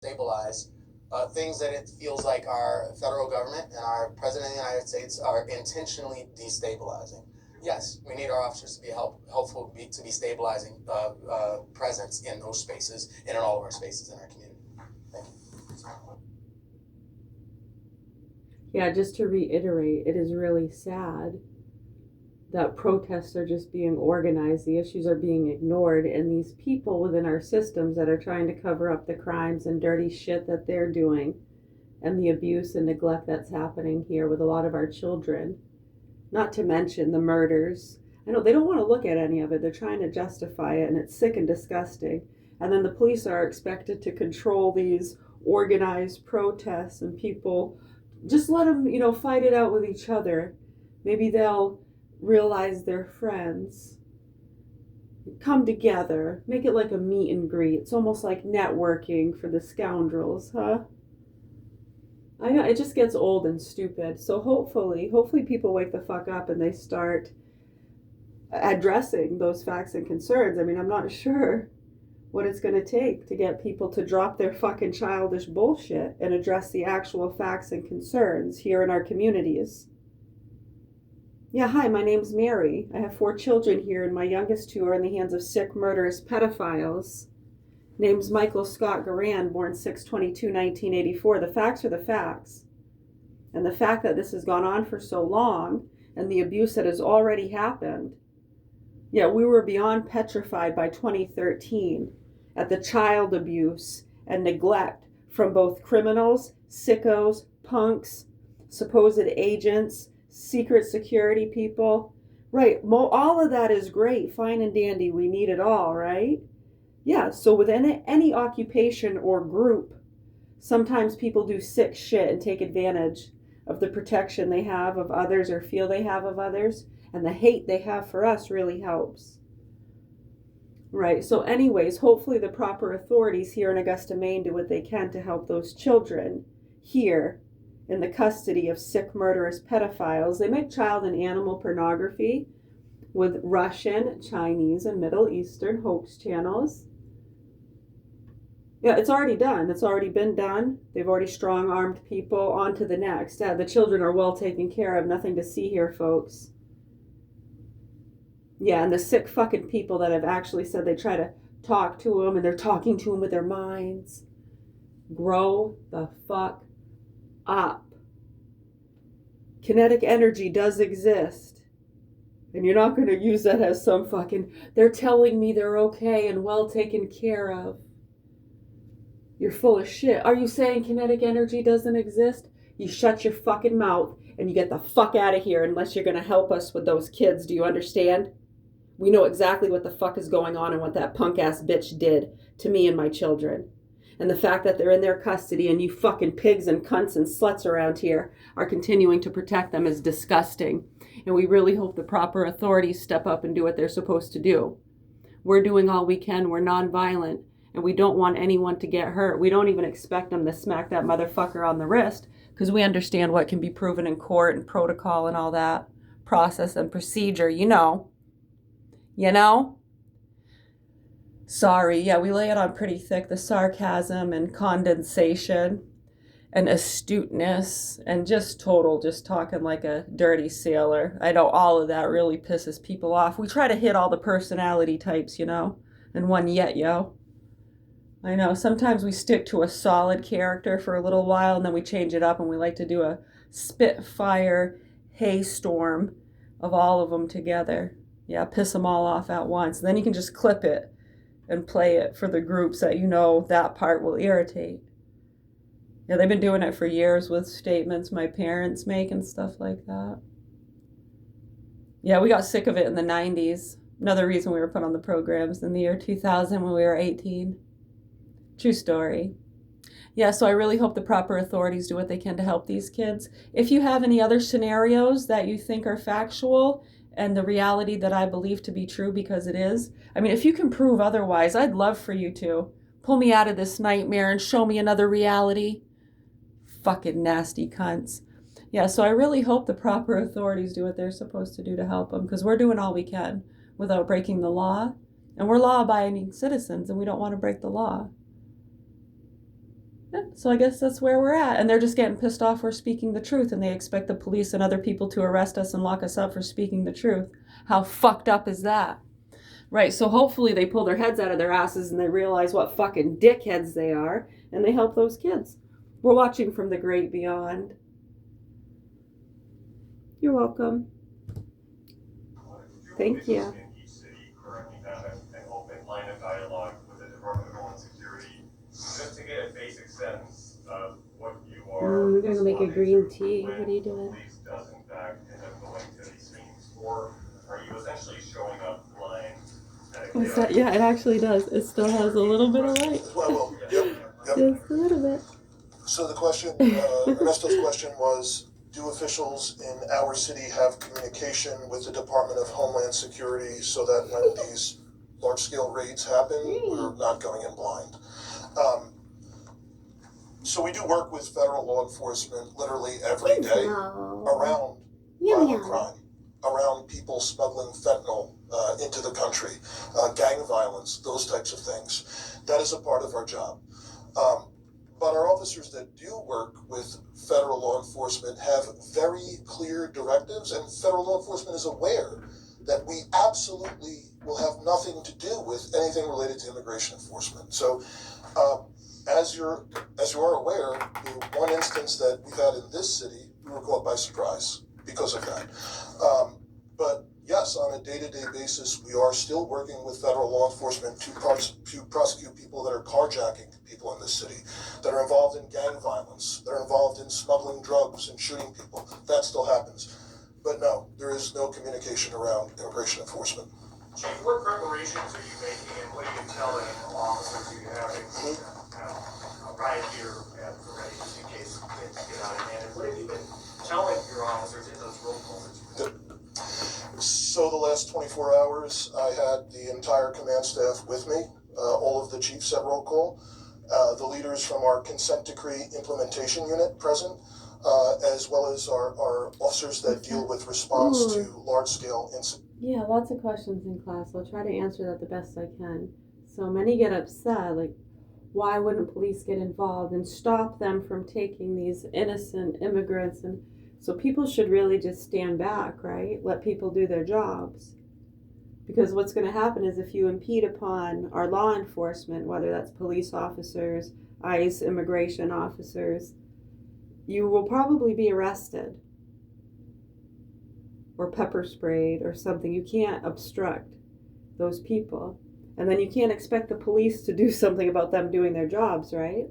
stabilize things that it feels like our federal government and our president of the United States are intentionally destabilizing. Yes, we need our officers to be helpful to be stabilizing presence in those spaces and in all of our spaces in our community. Thank you. Yeah, just to reiterate, it is really sad that protests are just being organized, the issues are being ignored, and these people within our systems that are trying to cover up the crimes and dirty shit that they're doing and the abuse and neglect that's happening here with a lot of our children, not to mention the murders. I know they don't want to look at any of it, they're trying to justify it, and it's sick and disgusting. And then the police are expected to control these organized protests, and people just let them, fight it out with each other. Maybe they'll realize they're friends, come together, make it like a meet and greet. It's almost like networking for the scoundrels, huh? I know it just gets old and stupid. So hopefully people wake the fuck up and they start addressing those facts and concerns. I mean, I'm not sure what it's going to take to get people to drop their fucking childish bullshit and address the actual facts and concerns here in our communities. Yeah, hi, my name's Mary. I have 4 children here, and my youngest 2 are in the hands of sick, murderous pedophiles. Name's Michael Scott Garand, born 6/22/1984. The facts are the facts. And the fact that this has gone on for so long, and the abuse that has already happened. Yeah, we were beyond petrified by 2013 at the child abuse and neglect from both criminals, sickos, punks, supposed agents, secret security people. Right, all of that is great, fine and dandy. We need it all, right? Yeah, so within any occupation or group, sometimes people do sick shit and take advantage of the protection they have of others or feel they have of others, and the hate they have for us really helps. Right, so anyways, hopefully the proper authorities here in Augusta, Maine do what they can to help those children here in the custody of sick, murderous pedophiles. They make child and animal pornography with Russian, Chinese, and Middle Eastern hoax channels. Yeah, it's already done. It's already been done. They've already strong-armed people. On to the next. The children are well taken care of. Nothing to see here, folks. Yeah, and the sick fucking people that have actually said they try to talk to them and they're talking to them with their minds. Grow the fuck up. Kinetic energy does exist. And you're not going to use that as some fucking, they're telling me they're okay and well taken care of. You're full of shit. Are you saying kinetic energy doesn't exist? You shut your fucking mouth and you get the fuck out of here unless you're going to help us with those kids. Do you understand? We know exactly what the fuck is going on and what that punk ass bitch did to me and my children. And the fact that they're in their custody and you fucking pigs and cunts and sluts around here are continuing to protect them is disgusting. And we really hope the proper authorities step up and do what they're supposed to do. We're doing all we can. We're nonviolent. And we don't want anyone to get hurt. We don't even expect them to smack that motherfucker on the wrist because we understand what can be proven in court and protocol and all that process and procedure, you know. Sorry, yeah, we lay it on pretty thick, the sarcasm and condensation and astuteness and just talking like a dirty sailor. I know all of that really pisses people off. We try to hit all the personality types, in one yet, yo. I know, sometimes we stick to a solid character for a little while and then we change it up and we like to do a spitfire haystorm of all of them together. Yeah, piss them all off at once. And then you can just clip it and play it for the groups that that part will irritate. Yeah, they've been doing it for years with statements my parents make and stuff like that. Yeah, we got sick of it in the 90s. Another reason we were put on the programs in the year 2000 when we were 18. True story. Yeah, so I really hope the proper authorities do what they can to help these kids. If you have any other scenarios that you think are factual and the reality that I believe to be true, because it is, I mean, if you can prove otherwise, I'd love for you to pull me out of this nightmare and show me another reality. Fucking nasty cunts. Yeah, so I really hope the proper authorities do what they're supposed to do to help them, because we're doing all we can without breaking the law. And we're law-abiding citizens, and we don't want to break the law. Yeah, so I guess that's where we're at. And they're just getting pissed off we're speaking the truth, and they expect the police and other people to arrest us and lock us up for speaking the truth. How fucked up is that? Right, so hopefully they pull their heads out of their asses and they realize what fucking dickheads they are, and they help those kids. We're watching from the great beyond. You're welcome. Thank you. In each city currently have an open line of dialogue with the Department of Homeland Security, just to get a basic sense of what you are. We're gonna go make a green tea. What are you doing? Police does in fact end up going to these meetings, or are you essentially showing up blind? What's that? Yeah, it actually does. It still has a little bit of light. Well, yep. Just a little bit. So the question, Ernesto's question was, do officials in our city have communication with the Department of Homeland Security so that when these large-scale raids happen, we're not going in blind? So we do work with federal law enforcement literally every day around violent crime, around people smuggling fentanyl into the country, gang violence, those types of things. That is a part of our job. But our officers that do work with federal law enforcement have very clear directives, and federal law enforcement is aware that we absolutely will have nothing to do with anything related to immigration enforcement. So, as you are aware, the one instance that we've had in this city, we were caught by surprise because of that. But yes, on a day-to-day basis, we are still working with federal law enforcement to prosecute people that are carjacking people in this city, that are involved in gang violence, that are involved in smuggling drugs and shooting people. That still happens. But no, there is no communication around immigration enforcement. Chief, what preparations are you making, and what are you telling officers you have right here at the ready, just in case things get out of hand? And what have you been telling your officers in those roll calls that you've been? So the last 24 hours, I had the entire command staff with me, all of the chiefs at roll call, the leaders from our consent decree implementation unit present, as well as our officers that deal with response to large-scale incidents. Yeah, lots of questions in class. I'll try to answer that the best I can. So many get upset, like, why wouldn't police get involved and stop them from taking these innocent immigrants? And so people should really just stand back, right? Let people do their jobs. Because what's going to happen is if you impede upon our law enforcement, whether that's police officers, ICE, immigration officers, you will probably be arrested or pepper sprayed or something. You can't obstruct those people. And then you can't expect the police to do something about them doing their jobs, right?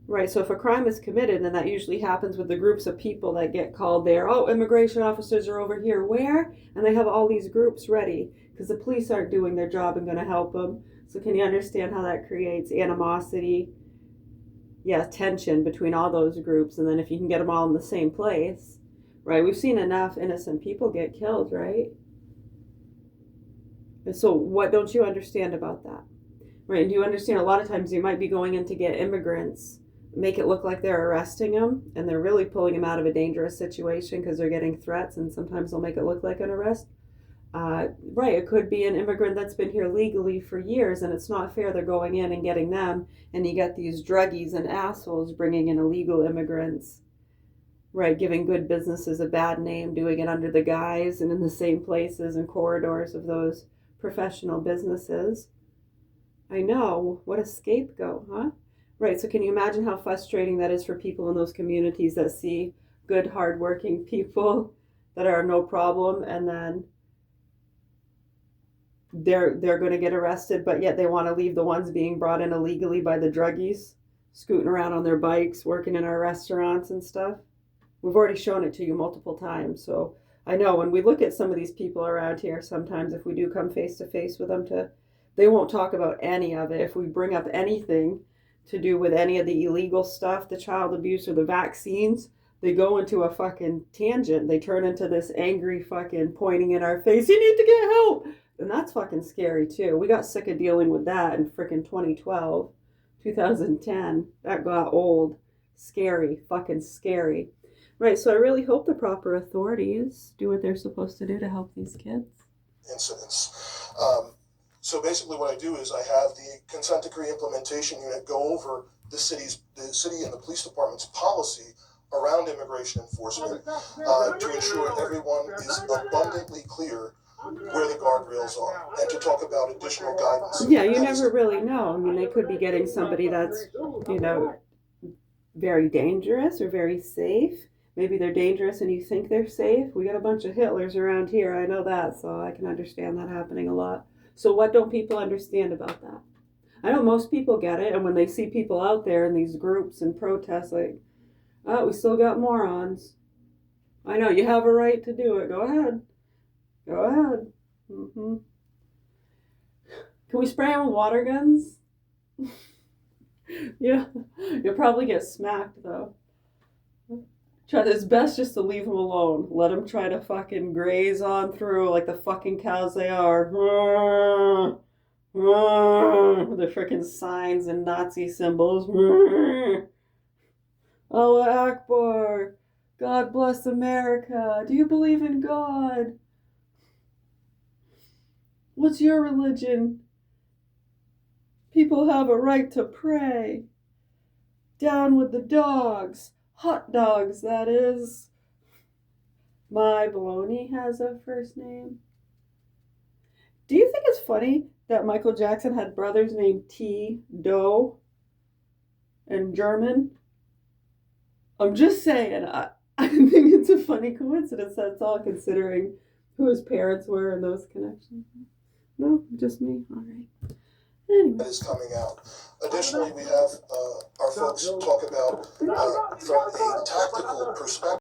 Right, so if a crime is committed, then that usually happens with the groups of people that get called there. Oh, immigration officers are over here. Where? And they have all these groups ready because the police aren't doing their job and going to help them. So can you understand how that creates animosity? Yeah, tension between all those groups. And then if you can get them all in the same place, right? We've seen enough innocent people get killed, right? And so what don't you understand about that? Right, and do you understand a lot of times you might be going in to get immigrants, make it look like they're arresting them, and they're really pulling them out of a dangerous situation because they're getting threats, and sometimes they'll make it look like an arrest. Right, it could be an immigrant that's been here legally for years, and it's not fair they're going in and getting them, and you get these druggies and assholes bringing in illegal immigrants, right, giving good businesses a bad name, doing it under the guise and in the same places and corridors of those professional businesses. I know, what a scapegoat, huh? Right, so can you imagine how frustrating that is for people in those communities that see good, hardworking people that are no problem, and then they're going to get arrested, but yet they want to leave the ones being brought in illegally by the druggies, scooting around on their bikes, working in our restaurants and stuff. We've already shown it to you multiple times, so I know when we look at some of these people around here, sometimes if we do come face to face with them, they won't talk about any of it. If we bring up anything to do with any of the illegal stuff, the child abuse or the vaccines, they go into a fucking tangent. They turn into this angry fucking pointing in our face, you need to get help. And that's fucking scary too. We got sick of dealing with that in freaking 2012, 2010. That got old. Scary, fucking scary. Right, so I really hope the proper authorities do what they're supposed to do to help these kids. Incidents. So basically what I do is I have the consent decree implementation unit go over the city and the police department's policy around immigration enforcement to ensure everyone is abundantly clear where the guardrails are and to talk about additional guidance. Yeah, you never really know. I mean, they could be getting somebody that's, you know, very dangerous or very safe. Maybe they're dangerous and you think they're safe. We got a bunch of Hitlers around here. I know that, so I can understand that happening a lot. So what don't people understand about that? I know most people get it, and when they see people out there in these groups and protests, like, oh, we still got morons. I know, you have a right to do it. Go ahead. Go ahead. Mm-hmm. Can we spray them with water guns? Yeah, you'll probably get smacked, though. It's best just to leave them alone. Let them try to fucking graze on through like the fucking cows they are. With the freaking signs and Nazi symbols. Allah Akbar. God bless America. Do you believe in God? What's your religion? People have a right to pray. Down with the dogs. Hot dogs, that is. My baloney has a first name. Do you think it's funny that Michael Jackson had brothers named T, Do, and German? I'm just saying, I think it's a funny coincidence, that's all, considering who his parents were and those connections. No, just me? All right. Anyway. That is coming out. Additionally, we have our folks talk about from a tactical perspective.